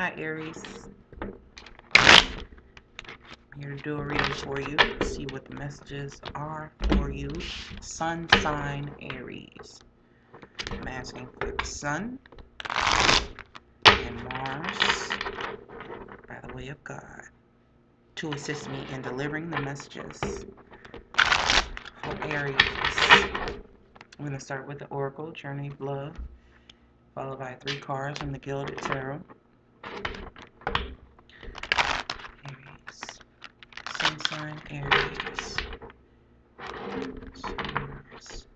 Hi Aries, I'm here to do a reading for you, see what the messages are for you. Sun sign Aries. I'm asking for the Sun and Mars by the way of God to assist me in delivering the messages for Aries. I'm going to start with the Oracle, Journey of Love, followed by 3 cards from the Gilded Tarot. Aries. Sun sign Aries. Mars.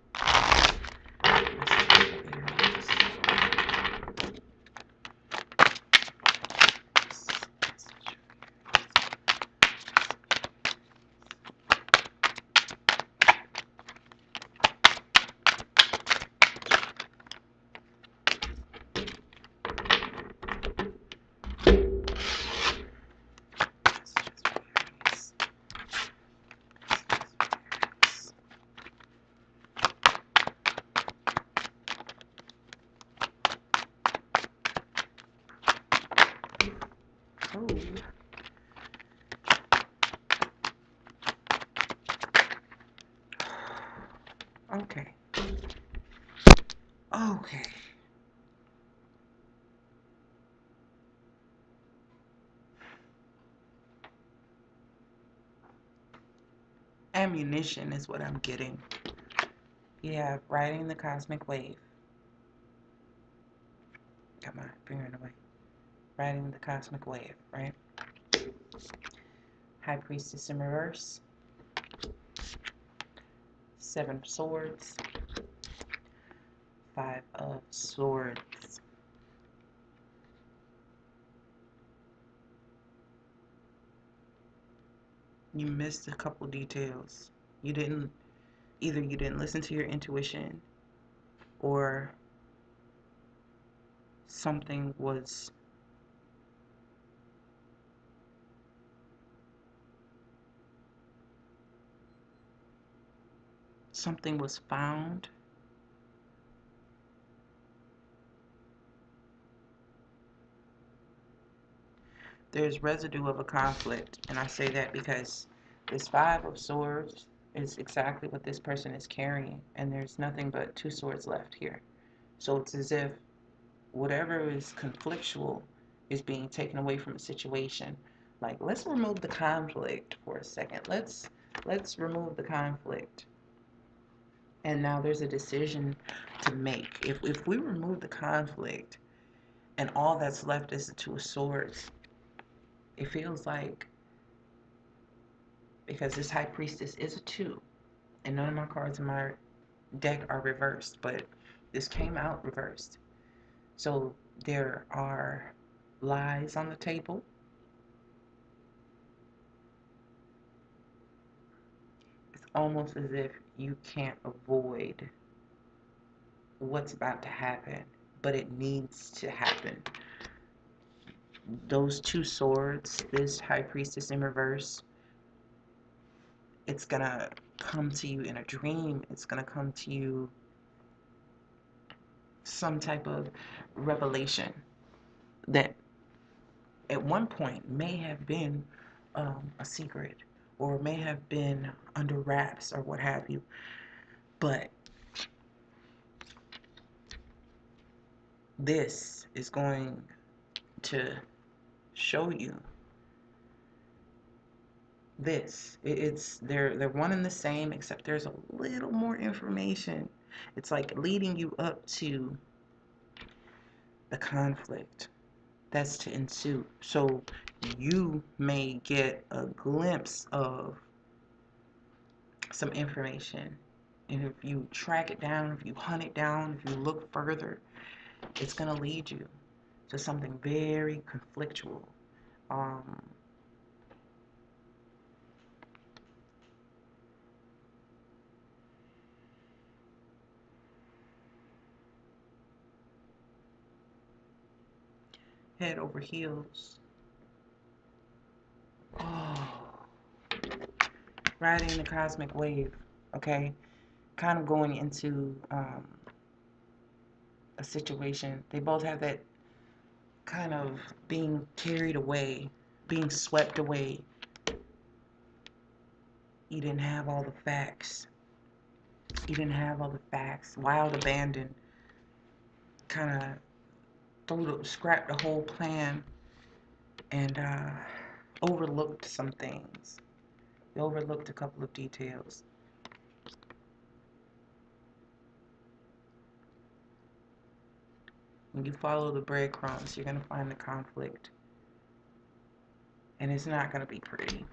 Oh. Okay. Okay. Ammunition is what I'm getting. You have riding the cosmic wave. Got my finger in the way. Riding the cosmic wave, right? High Priestess in reverse. 7 of Swords. 5 of Swords. You missed a couple details. Either you didn't listen to your intuition, or something was found. There's residue of a conflict, and I say that because this 5 of Swords is exactly what this person is carrying, and there's nothing but 2 swords left here. So it's as if whatever is conflictual is being taken away from a situation. Like, let's remove the conflict for a second. Let's remove the conflict. And now there's a decision to make. If we remove the conflict and all that's left is the 2 of Swords, it feels like, because this High Priestess is a 2, and none of my cards in my deck are reversed, but this came out reversed. So there are lies on the table. It's almost as if you can't avoid what's about to happen, but it needs to happen. Those 2 swords, this High Priestess in reverse, it's gonna come to you in a dream. It's gonna come to you some type of revelation that at one point may have been a secret, or may have been under wraps, or what have you. But this is going to show you this. They're one and the same, except there's a little more information. It's like leading you up to the conflict that's to ensue. So you may get a glimpse of some information, and if you track it down, if you hunt it down, if you look further, it's going to lead you to something very conflictual. Head over heels. Oh, riding the cosmic wave. Okay, kind of going into a situation. They both have that kind of being carried away, being swept away. You didn't have all the facts. You didn't have all the facts. Wild abandon. Kind of scrapped the whole plan and overlooked some things. You overlooked a couple of details. When you follow the breadcrumbs, you're going to find the conflict. And it's not going to be pretty.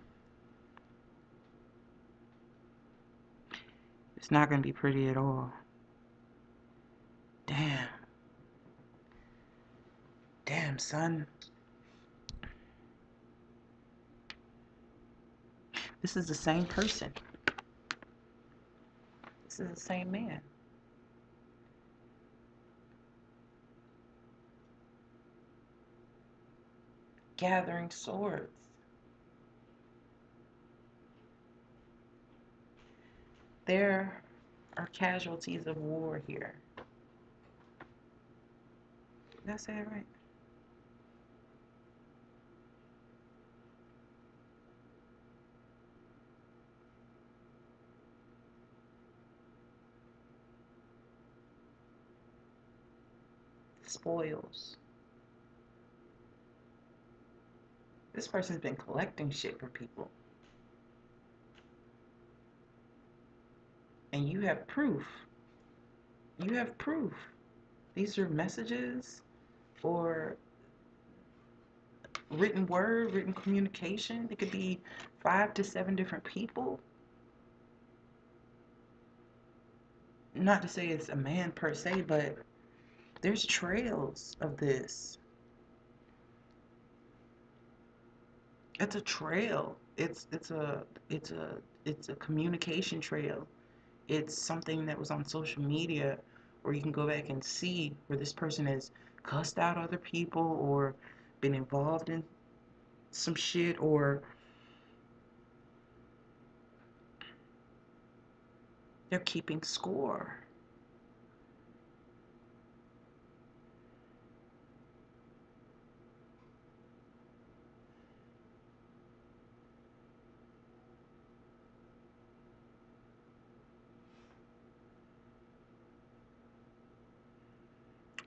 It's not going to be pretty at all. Damn. Damn, son. This is the same person. This is the same man. Gathering swords. There are casualties of war here. Did I say it right? Spoils. This person's been collecting shit from people. And you have proof. You have proof. These are messages or written word, written communication. It could be 5 to 7 different people. Not to say it's a man per se, but there's trails of this. It's a trail. It's a communication trail. It's something that was on social media where you can go back and see where this person has cussed out other people or been involved in some shit, or they're keeping score.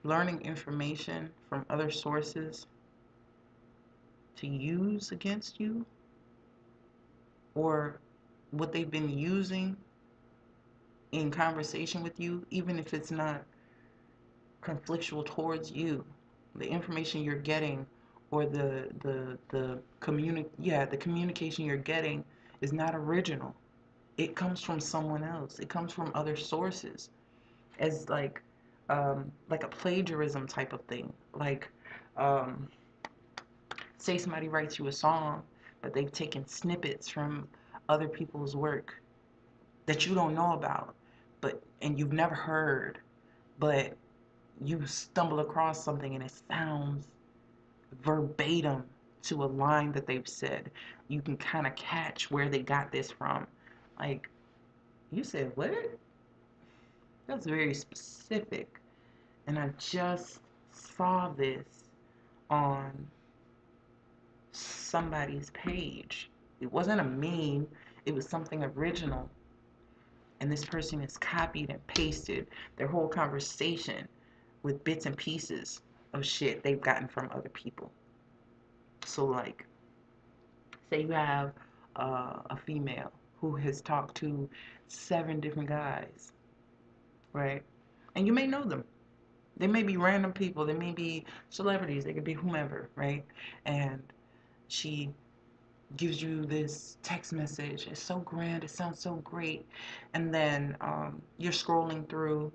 Learning information from other sources to use against you, or what they've been using in conversation with you, even if it's not conflictual towards you. The information you're getting, or the communication you're getting is not original. It comes from someone else. It comes from other sources, as like a plagiarism type of thing. Like, say somebody writes you a song, but they've taken snippets from other people's work that you don't know about, and you've never heard, but you stumble across something and it sounds verbatim to a line that they've said. You can kind of catch where they got this from. Like, you said, what? That's very specific. And I just saw this on somebody's page. It wasn't a meme, it was something original. And this person has copied and pasted their whole conversation with bits and pieces of shit they've gotten from other people. So, like, say you have a female who has talked to 7 different guys, right? And you may know them. They may be random people, they may be celebrities, they could be whomever, right? And she gives you this text message. It's so grand, it sounds so great. And then you're scrolling through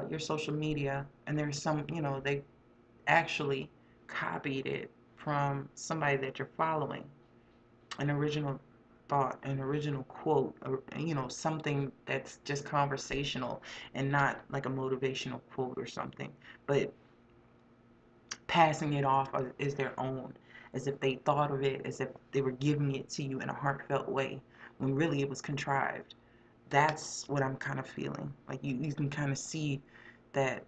your social media, and there's some, they actually copied it from somebody that you're following, an original thought, an original quote, or something that's just conversational and not like a motivational quote or something, but passing it off as their own, as if they thought of it, as if they were giving it to you in a heartfelt way, when really it was contrived. That's what I'm kind of feeling. Like, you can kind of see that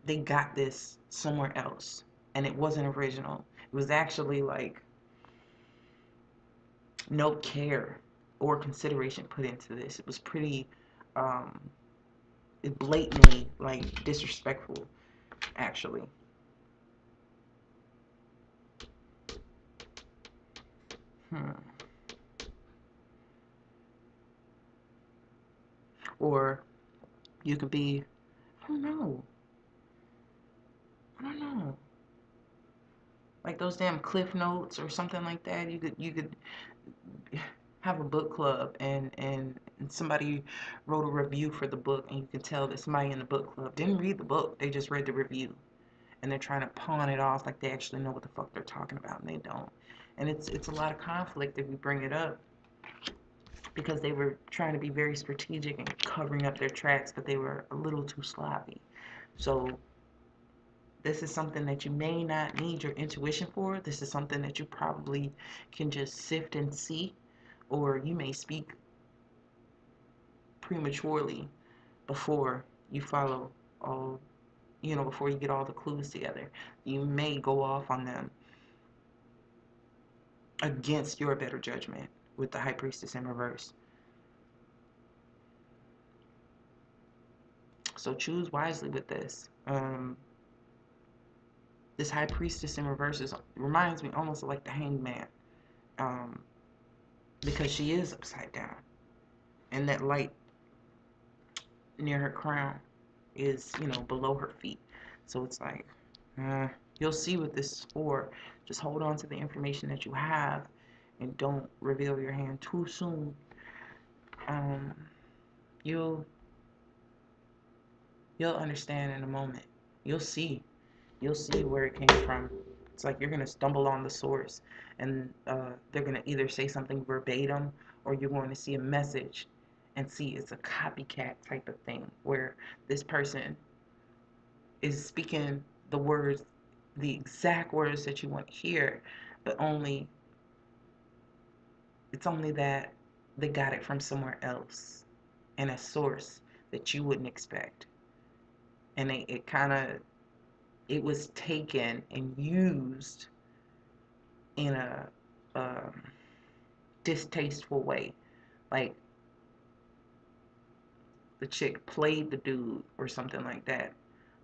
they got this somewhere else, and it wasn't original. It was actually like no care or consideration put into this. It was pretty um, blatantly like disrespectful, actually. Hmm. Or you could be, I don't know, I don't know, like those damn cliff notes or something like that. You could have a book club, and somebody wrote a review for the book, and you can tell that somebody in the book club didn't read the book, they just read the review, and they're trying to pawn it off like they actually know what the fuck they're talking about, and they don't. And it's a lot of conflict if you bring it up, because they were trying to be very strategic and covering up their tracks, but they were a little too sloppy. So this is something that you may not need your intuition for. This is something that you probably can just sift and see, or you may speak prematurely before you follow all, before you get all the clues together. You may go off on them against your better judgment with the High Priestess in reverse. So choose wisely with this. This High Priestess in reverse reminds me almost of like the Hanged Man, um, because she is upside down, and that light near her crown is, below her feet. So it's like, uh, you'll see what this is for. Just hold on to the information that you have, and don't reveal your hand too soon. Um, you'll you'll understand in a moment. You'll see. You'll see where it came from. It's like you're gonna stumble on the source, and they're gonna either say something verbatim, or you're going to see a message and see it's a copycat type of thing where this person is speaking the words, the exact words that you want to hear, but it's only that they got it from somewhere else and a source that you wouldn't expect, and it was taken and used in a um, distasteful way. Like the chick played the dude or something like that,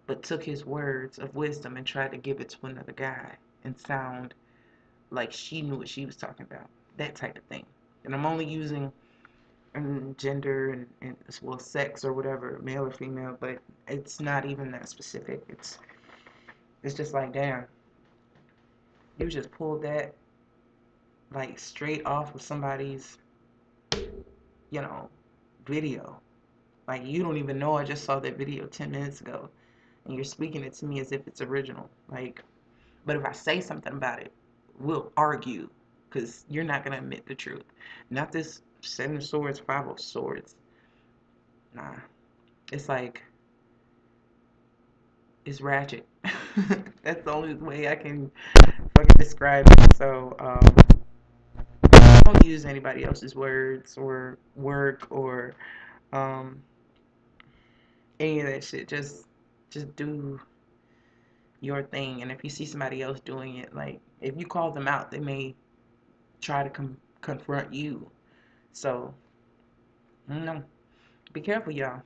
but took his words of wisdom and tried to give it to another guy and sound like she knew what she was talking about. That type of thing. And I'm only using gender and well, sex or whatever, male or female, but it's not even that specific. It's just like, damn, you just pulled that like straight off of somebody's, you know, video. Like, you don't even know I just saw that video 10 minutes ago, and you're speaking it to me as if it's original. Like, but if I say something about it, we'll argue, because you're not going to admit the truth. Not this Seven of Swords, Five of Swords. Nah. It's like, it's ratchet. That's the only way I can fucking describe it. So, don't use anybody else's words or work or um, any of that shit. Just do your thing. And if you see somebody else doing it, like, if you call them out, they may try to confront you. So, I don't know. Be careful, y'all.